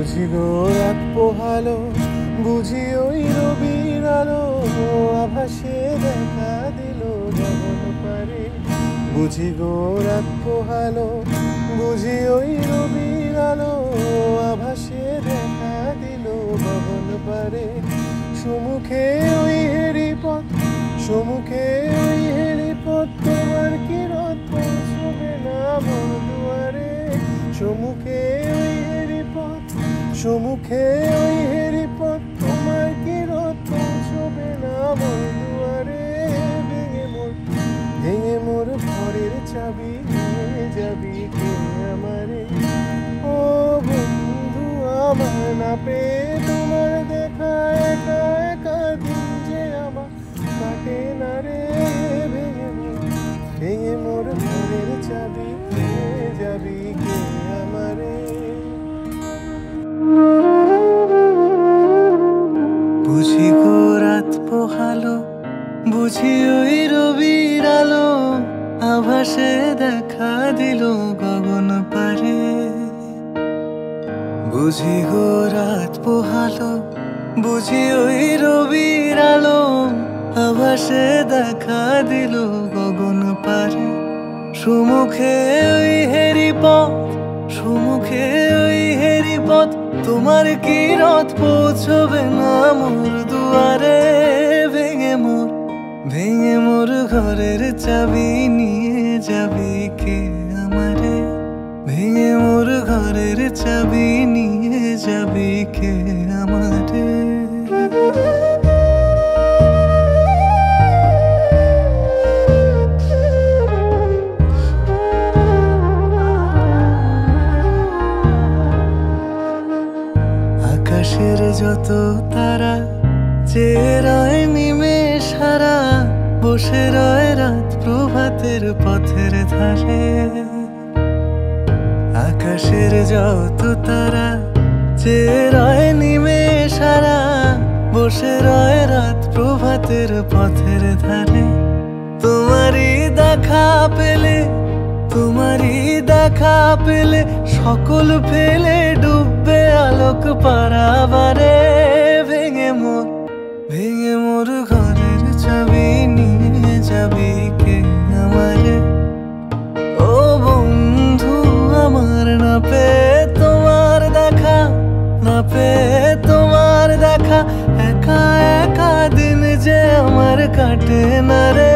বুঝি গো রাত পোহালো, বুঝি ওই রবির আলো আভাসে দেখা দিল গগন পারে। বুঝি গো রাত পোহালো, বুঝি ওই রবির আলো আভাসে দেখা দিল গগন পারে। সম্মুখে ওই হেরি পথ, সম্মুখে ওই হেরি পথ, তোমার কি রথ পৌঁছবে না মোর দুয়ারে। সম্মুখে ওই হেরি পথ, সম্মুখে ওই হেরি পথ, তোমার কি রথ পৌঁছবে না মোর দুয়ারে। ভেঙে মোর ঘরের চাবি নিয়ে যাবি কে আমারে। ও বন্ধু আমার না পেয়ে তোমার দেখা, একা একা দিন যে আমার কাটে না রে। ভেঙে মোর ঘরের চাবি নিয়ে যাবি কে আমারে। বুঝি গো রাত পোহালো, বুঝি ওই রবির আলো আভাসে দেখা দিল গগন পারে। বুঝি গো রাত পোহালো, বুঝি ওই রবির আলো আভাসে দেখা দিল গগন পারে। সম্মুখে ওই হেরি পথ, সম্মুখে ওই হেরি পথ, তোমার কি রথ পৌঁছবে না মোর দুয়ারে। ভেঙে মোর ঘরের চাবি নিয়ে যাবি কে আমারে। ভেঙে মোর ঘরের চাবি নিয়ে যাবি কে আমারে। আকাশের যত তারা চেয়ে রয় নিমেষ হারা, বসে রয় রাত প্রভাতের পথের ধারে। আকাশের যত তারা চেয়ে রয় নিমেষ হারা, বসে রয় রাত প্রভাতের পথের ধারে। তোমারই দেখা পেলে, তোমারই দেখা পেলে সকল ফেলে ডুববে আলোক পারাবারে। ভেঙে মোর ঘরের চাবি নিয়ে যাবি কে আমারে। ও বন্ধু আমার না পেয়ে তোমার দেখা, না পেয়ে তোমার দেখা, একা একা দিন যে আমার কাটে না রে।